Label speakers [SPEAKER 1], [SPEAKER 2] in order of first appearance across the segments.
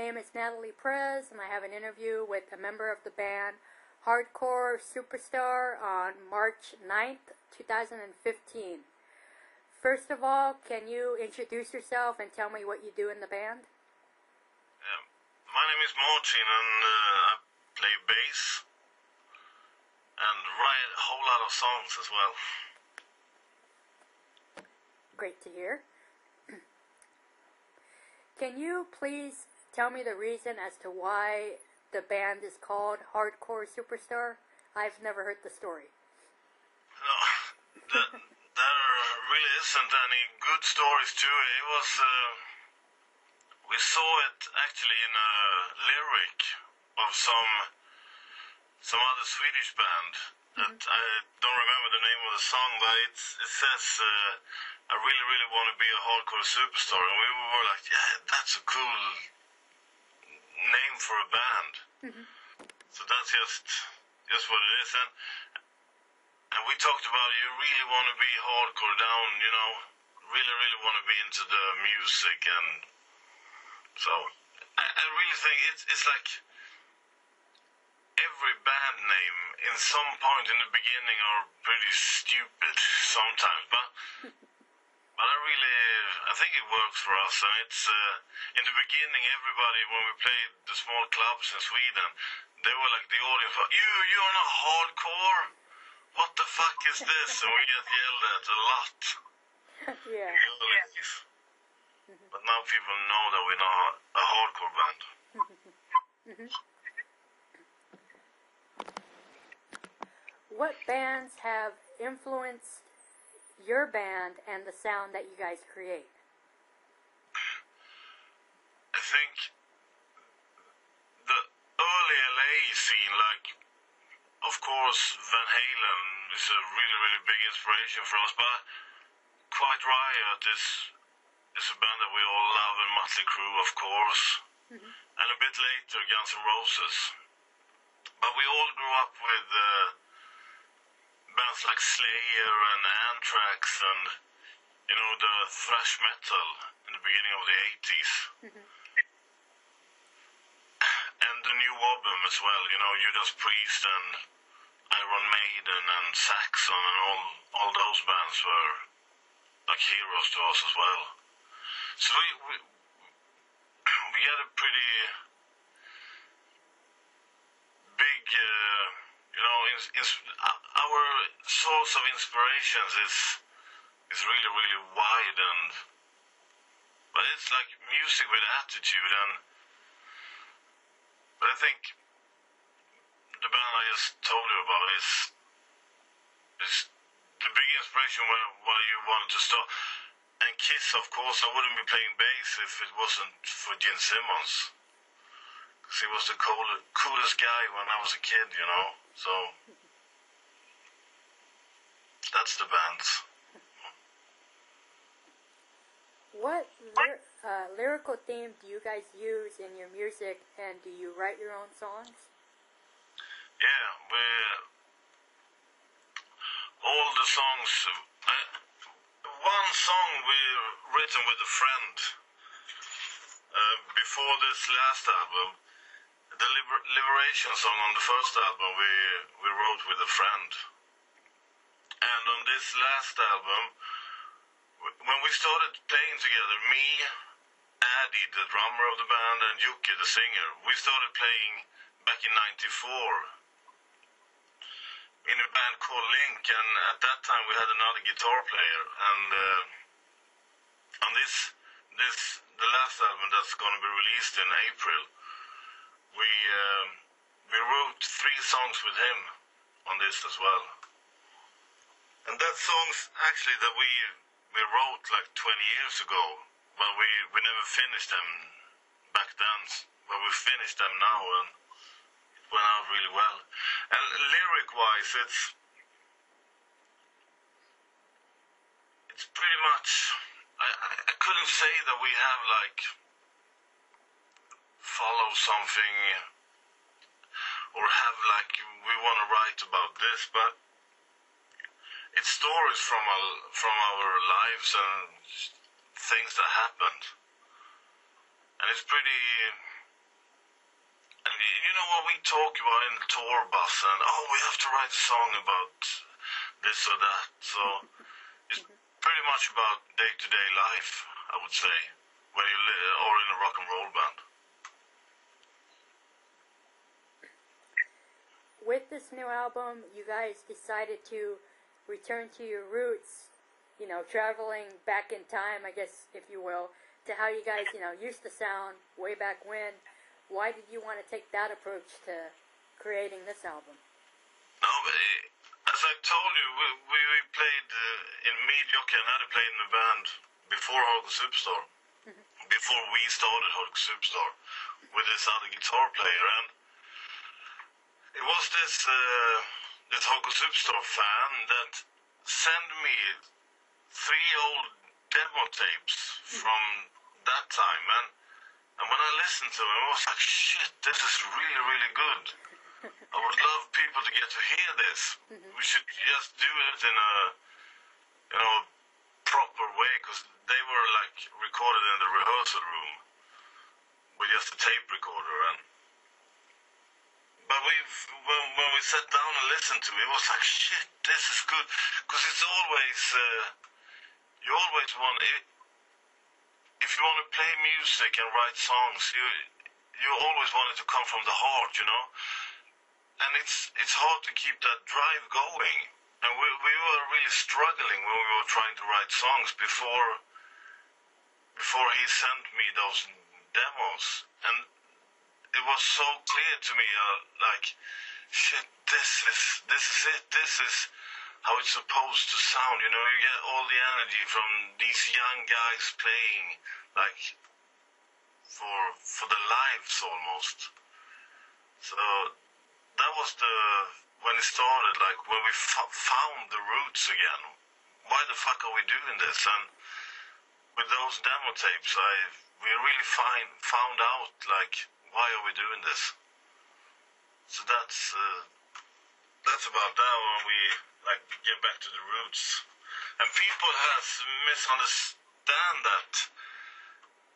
[SPEAKER 1] name is Natalie Perez, and I have an interview with a member of the band Hardcore Superstar on March 9th, 2015. First of all, can you introduce yourself and tell me what you do in the band?
[SPEAKER 2] My name is Martin, and I play bass and write a whole lot of songs as well.
[SPEAKER 1] Great to hear. Can you please tell me the reason as to why the band is called Hardcore Superstar? I've never heard the story.
[SPEAKER 2] No, there really isn't any good stories to it. It was, we saw it actually in a lyric of some other Swedish band. That I don't remember the name of the song, but it says, I really, really want to be a hardcore superstar. And we were like, yeah, that's a cool name for a band. So that's just what it is. And we talked about, you really want to be hardcore down, you know, really, really want to be into the music. And so I really think it's like every band name in some point in the beginning are pretty stupid sometimes, but I think it works for us. And it's in the beginning, everybody, when we played the small clubs in Sweden, they were like the audience, you're not hardcore. What the fuck is this? And we get yelled at a lot.
[SPEAKER 1] Yeah.
[SPEAKER 2] But now people know that we're not a hardcore band.
[SPEAKER 1] What bands have influenced your band and the sound that you guys create?
[SPEAKER 2] I think the early LA scene, like, of course, Van Halen is a really, really big inspiration for us, but Quiet Riot is a band that we all love, and Motley Crue, of course, and a bit later, Guns N' Roses. But we all grew up with bands like Slayer and Anthrax and, you know, the thrash metal in the beginning of the 80s. And the new album as well, you know, Judas Priest and Iron Maiden and Saxon and all those bands were like heroes to us as well. So we had a pretty big, you know, our source of inspirations is really, really wide, but it's like music with attitude. But I think the band I just told you about is the big inspiration why you wanted to start. And Kiss, of course, I wouldn't be playing bass if it wasn't for Gene Simmons. Because he was the coolest guy when I was a kid, you know. So that's the band.
[SPEAKER 1] What lyrical theme do you guys use in your music, and do you write your own songs?
[SPEAKER 2] Yeah, all the songs. One song we written with a friend before this last album. The Liberation song on the first album we wrote with a friend. And on this last album, when we started playing together, me, Addy, the drummer of the band, and Yuki, the singer, we started playing back in '94 in a band called Link, and at that time we had another guitar player. And on the last album that's going to be released in April, we wrote 3 songs with him on this as well. And that songs actually that we wrote like 20 years ago, but we never finished them back then. But we finished them now, and it went out really well. And lyric-wise, it's pretty much, I couldn't say that we have like follow something or have like we want to write about this, but it's stories from our lives and things that happened, and it's pretty And you know what we talk about in the tour bus, and we have to write a song about this or that. So it's pretty much about day-to-day life, I would say, when you are in a rock and roll band.
[SPEAKER 1] With this new album, you guys decided to return to your roots, you know, traveling back in time, I guess, if you will, to how you guys, you know, used to sound way back when. Why did you want to take that approach to creating this album?
[SPEAKER 2] No, but as I told you, we played in Mediocre, and Natalie played in the band before Hardcore Superstar, before we started Hardcore Superstar, with this other guitar player, and it was this Hardcore Superstar fan that sent me 3 old demo tapes from that time, and when I listened to them, I was like, shit, this is really, really good. I would love people to get to hear this. We should just do it in a, proper way, because they were like recorded in the rehearsal room with just a tape recorder, but when we sat down and listened to it, it was like, shit, this is good, because it's always, you always want, if you want to play music and write songs, you always want it to come from the heart, you know, and it's hard to keep that drive going, and we were really struggling when we were trying to write songs before he sent me those demos, and it was so clear to me, like, shit, this is it, this is how it's supposed to sound, you know, you get all the energy from these young guys playing, like, for the lives almost. So that was when it started, like, when we found the roots again. Why the fuck are we doing this? And with those demo tapes, we really found out, like, why are we doing this? So that's about that, when we like get back to the roots. And people has misunderstand that.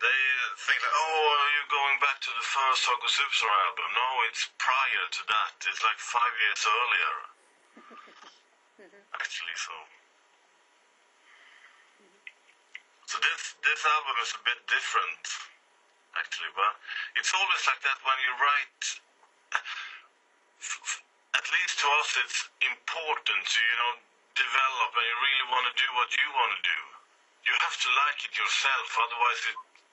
[SPEAKER 2] They think like, are you going back to the first Hardcore Superstar album? No, it's prior to that. It's like 5 years earlier. Actually, so this album is a bit different, actually, but it's always like that when you write. At least to us, it's important to, develop, and you really want to do what you want to do. You have to like it yourself, otherwise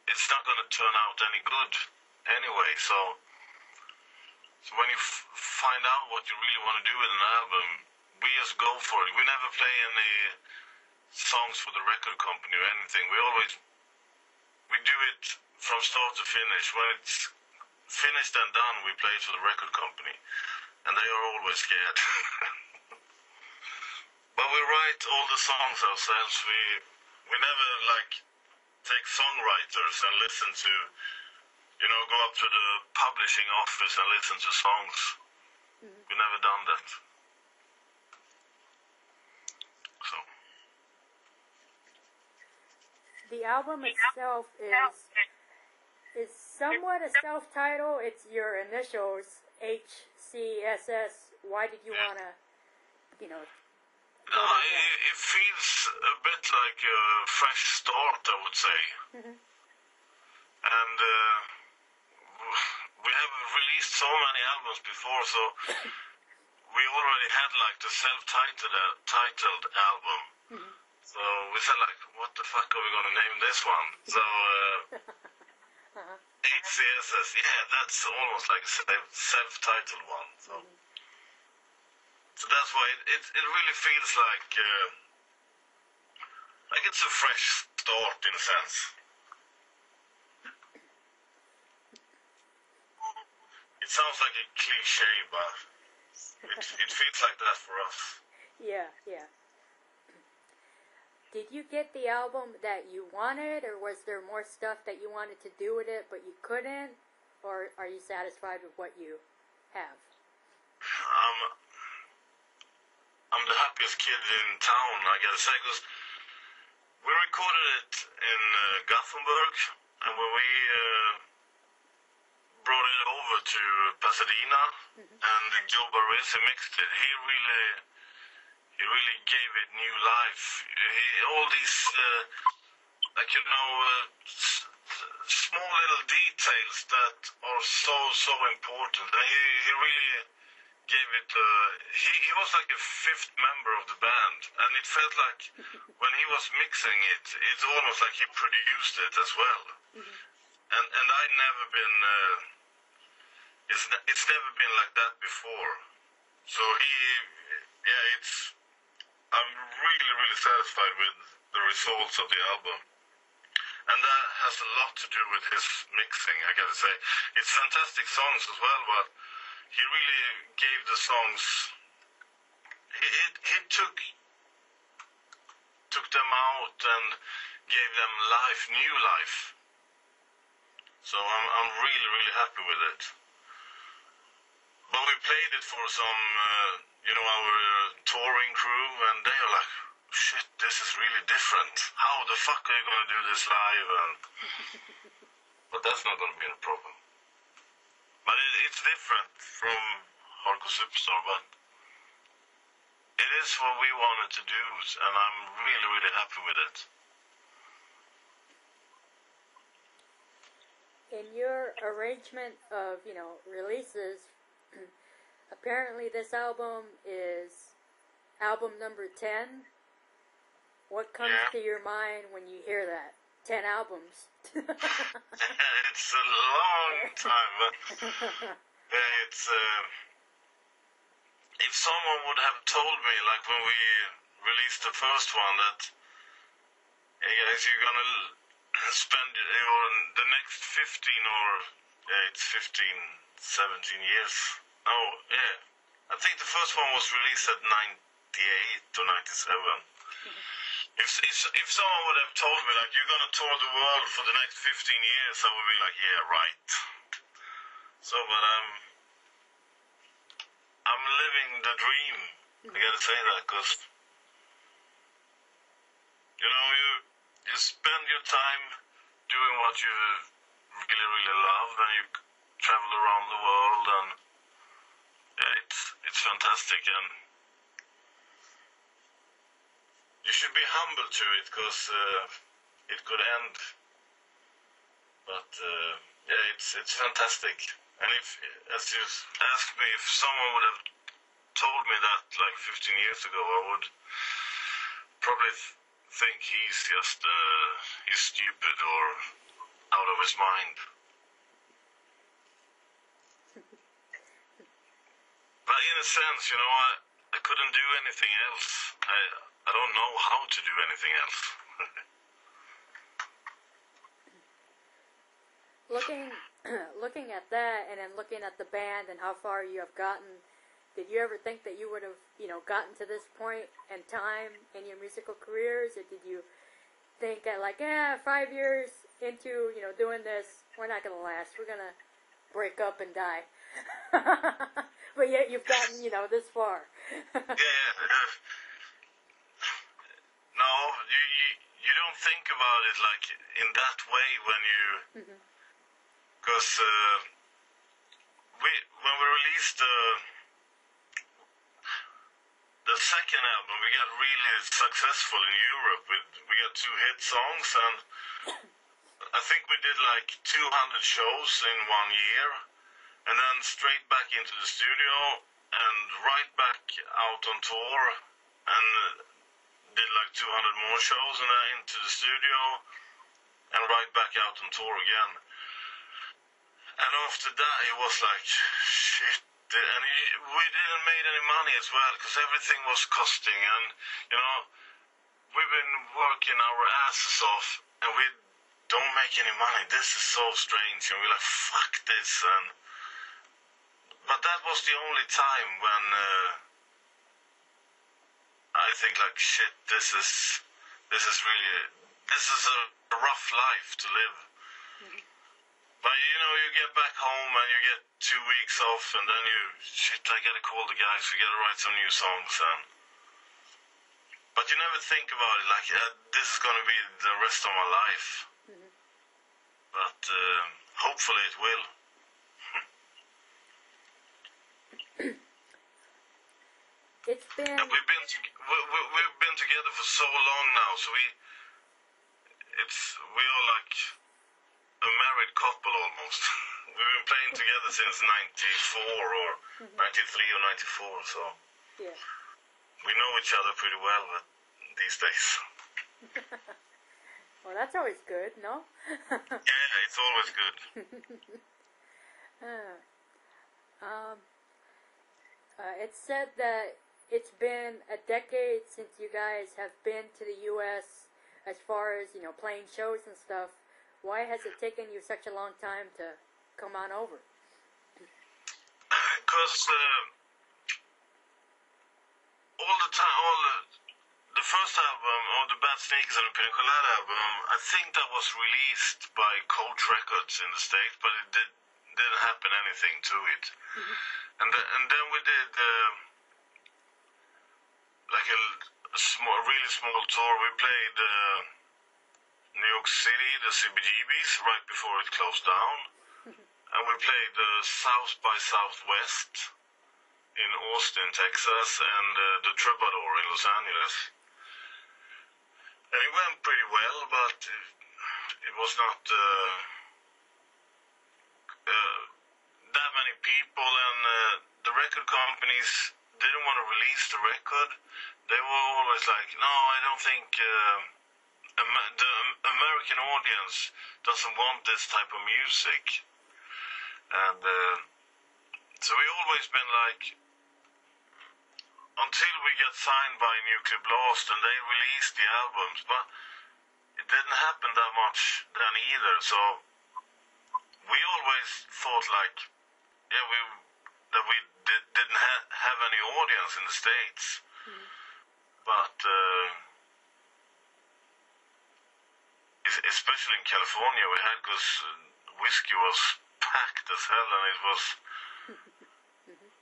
[SPEAKER 2] it's not going to turn out any good anyway. So when you find out what you really want to do with an album, we just go for it. We never play any songs for the record company or anything. We do it from start to finish. When it's finished and done, we play it for the record company, and they are always scared. But we write all the songs ourselves. We never take songwriters and listen to, go up to the publishing office and listen to songs. We never done that. So
[SPEAKER 1] the album itself is somewhat a self-title. It's your initials, HCSS. Why did you want to,
[SPEAKER 2] it feels a bit like a fresh start, I would say. And we have released so many albums before, so we already had the self-titled album. So we said what the fuck are we going to name this one? So HCSS, yeah, that's almost like a self-titled one. So that's why it really feels like it's a fresh start in a sense. It sounds like a cliche, but it feels like that for us.
[SPEAKER 1] Yeah. Did you get the album that you wanted, or was there more stuff that you wanted to do with it but you couldn't? Or are you satisfied with what you have?
[SPEAKER 2] I'm the happiest kid in town, I gotta say, because we recorded it in Gothenburg, and when we brought it over to Pasadena, and Joe Barresi mixed it. He really gave it new life. All these, small little details that are so important. And he really gave it. He was like a fifth member of the band, and it felt like when he was mixing it, it's almost like he produced it as well. And I'd never been. It's never been like that before. So I'm really satisfied with the results of the album. And that has a lot to do with his mixing, I gotta say. It's fantastic songs as well, but he really gave the songs. He took them out and gave them new life. So I'm really happy with it. But we played it for some, our touring crew, and they are like, shit, this is really different. How the fuck are you going to do this live? But that's not going to be a problem. But it's different from Hardcore Superstar, but it is what we wanted to do, and I'm really happy with it.
[SPEAKER 1] In your arrangement of, releases, apparently this album is album number 10. What comes to your mind when you hear that? 10 albums.
[SPEAKER 2] It's a long time, but it's if someone would have told me, like when we released the first one, that hey guys, you're gonna spend the next 15 or it's 15, 17 years. I think the first one was released at 98 or 97. If someone would have told me, like, you're gonna tour the world for the next 15 years, I would be like, yeah, right. So, but I'm living the dream. I gotta say that, because you spend your time doing what you really love, and you travel around the world, and it's fantastic, and you should be humble to it, because it could end. But it's fantastic. And if, as you asked me, if someone would have told me that like 15 years ago, I would probably think he's just he's stupid or out of his mind. But in a sense, I couldn't do anything else. I don't know how to do anything else.
[SPEAKER 1] Looking at that, and then looking at the band and how far you have gotten, did you ever think that you would have, gotten to this point in time in your musical careers, or did you think at 5 years into, doing this, we're not gonna last, we're gonna break up and die? But yet you've gotten, this far.
[SPEAKER 2] No, you don't think about it like in that way when you, because when we released the second album, we got really successful in Europe. We got 2 hit songs, and I think we did like 200 shows in 1 year, and then straight back into the studio and right back out on tour, and did like 200 more shows, and then into the studio and right back out on tour again. And after that it was like shit, and we didn't make any money as well, because everything was costing, and we've been working our asses off and we don't make any money. This is so strange, and we're like, fuck this. But that was the only time when I think like, shit, this is a rough life to live. But you get back home and you get 2 weeks off, and then I gotta call the guys, we gotta write some new songs, but you never think about it like, this is gonna be the rest of my life. But hopefully it will.
[SPEAKER 1] It's been...
[SPEAKER 2] And we've been together for so long now, so we are like a married couple almost. We've been playing together since 94 or 93 or 94, so
[SPEAKER 1] Yeah.
[SPEAKER 2] we know each other pretty well these days.
[SPEAKER 1] Well, that's always good, no?
[SPEAKER 2] Yeah, it's always good.
[SPEAKER 1] It's said that it's been a decade since you guys have been to the U.S. as far as, playing shows and stuff. Why has it taken you such a long time to come on over?
[SPEAKER 2] Because the first album, or the Bad Sneakers and the Pina Colada album, I think that was released by Coach Records in the States, but it didn't happen anything to it. And then we did like a really small tour. We played New York City, the CBGBs, right before it closed down. And we played South by Southwest in Austin, Texas, and the Troubadour in Los Angeles. And it went pretty well, but it was not that many people, and the record companies didn't want to release the record. They were always like, no, I don't think the American audience doesn't want this type of music. And so we always been like, until we get signed by Nuclear Blast and they released the albums, but it didn't happen that much then either. So we always thought like, yeah, that we didn't have any audience in the States. But especially in California we had, because whiskey was packed as hell, and it was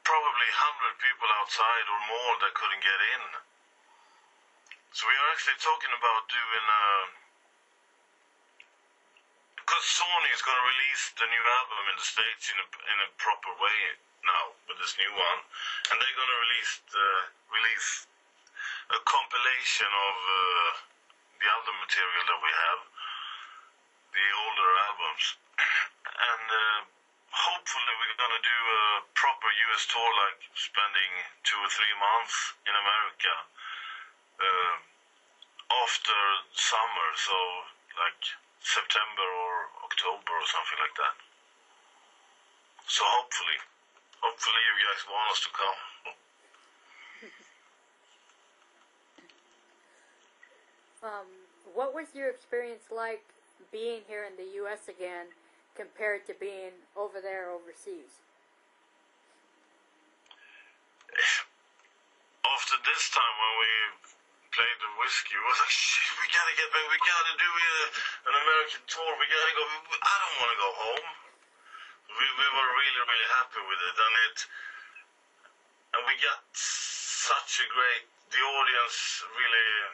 [SPEAKER 2] probably 100 people outside or more that couldn't get in. So we are actually talking about doing because Sony is going to release the new album in the States in a proper way now with this new one, and they're going to release a compilation of the album material that we have, the older albums, and hopefully we're going to do a proper US tour, like spending 2 or 3 months in America after summer, so like September or October or something like that. So hopefully you guys want us to come.
[SPEAKER 1] What was your experience like being here in the U.S. again compared to being over there overseas?
[SPEAKER 2] After this time when we played the whiskey, we was like, shit, we gotta get back, we gotta do an American tour, we gotta go. I don't want to go home. We were really, really happy with it, and we got such a great, the audience really,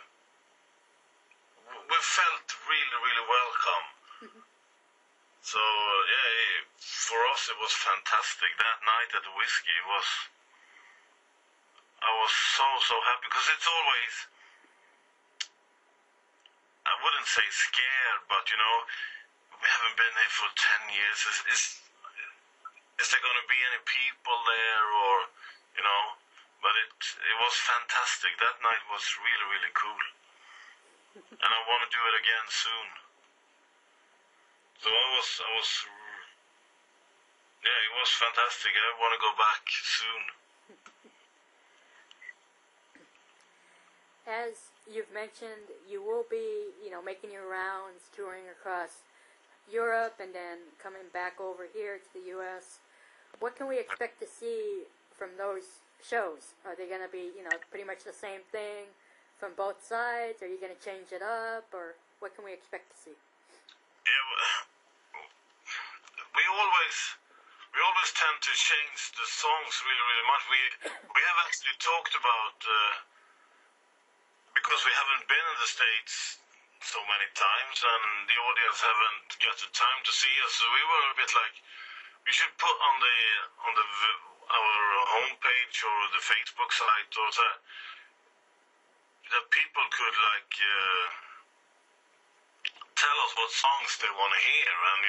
[SPEAKER 2] we felt really, really welcome. So yeah, for us it was fantastic. That night at the whiskey I was so happy, because it's always, I wouldn't say scared, but we haven't been here for 10 years. Is there going to be any people there, or but it was fantastic. That night was really, really cool, and I want to do it again soon. So I was yeah, it was fantastic. I want to go back soon.
[SPEAKER 1] As you've mentioned, you will be, making your rounds, touring across Europe, and then coming back over here to the U.S. What can we expect to see from those shows? Are they going to be, pretty much the same thing from both sides? Are you going to change it up, or what can we expect to see?
[SPEAKER 2] Yeah, we always tend to change the songs really, really much. We have actually talked about, because we haven't been in the States so many times, and the audience haven't got the time to see us, so we were a bit like, we should put on the our homepage or the Facebook site, or that people could like tell us what songs they want to hear, and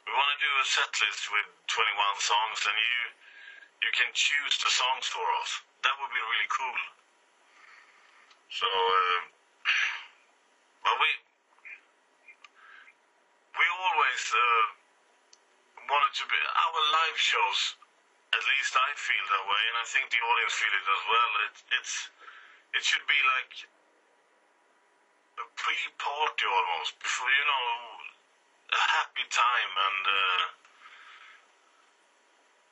[SPEAKER 2] we want to do a set list with 21 songs, and you can choose the songs for us. That would be really cool. So, well, we always wanted to be our live shows. At least I feel that way, and I think the audience feel it as well. It should be like a pre-party almost, before a happy time, and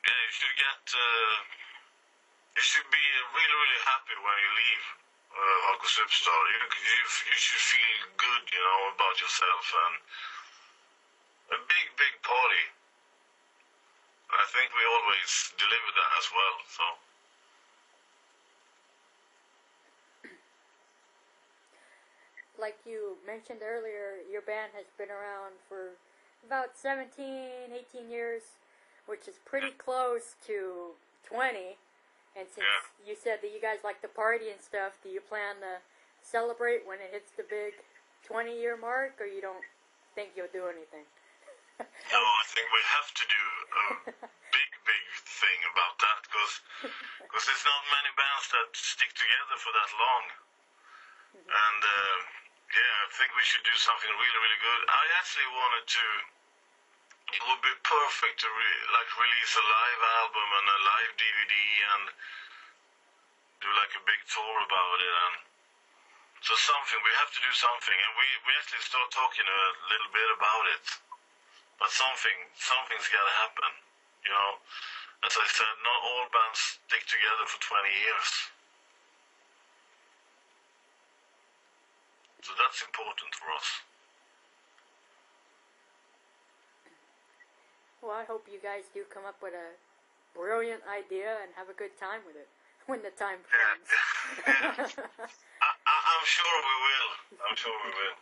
[SPEAKER 2] yeah, you should be really, really happy when you leave Hardcore Superstar. You should feel good, about yourself, and a big, big party. I think we always deliver that as well, so.
[SPEAKER 1] Like you mentioned earlier, your band has been around for about 17, 18 years, which is pretty close to 20. And since you said that you guys like to party and stuff, do you plan to celebrate when it hits the big 20-year mark, or you don't think you'll do anything?
[SPEAKER 2] No, I think we have to do a big, big thing about that, because there's not many bands that stick together for that long. And I think we should do something really, really good. I actually wanted to. It would be perfect to release a live album and a live DVD and do like a big tour about it. And so we have to do something, and we actually start talking a little bit about it. But something's got to happen. As I said, not all bands stick together for 20 years. So that's important for us.
[SPEAKER 1] Well, I hope you guys do come up with a brilliant idea and have a good time with it when the time comes.
[SPEAKER 2] I'm sure we will. I'm sure we will.